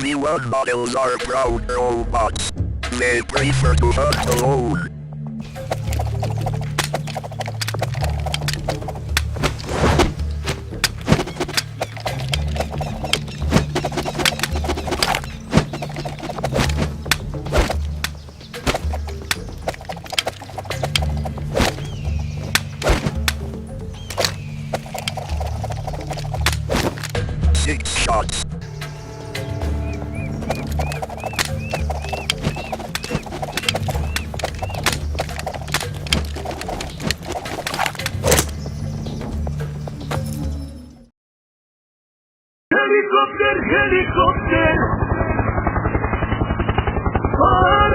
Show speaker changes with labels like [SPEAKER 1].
[SPEAKER 1] V1 models are proud robots. They prefer to hunt alone. Six shots.
[SPEAKER 2] Helicopter, helicopter! Fire!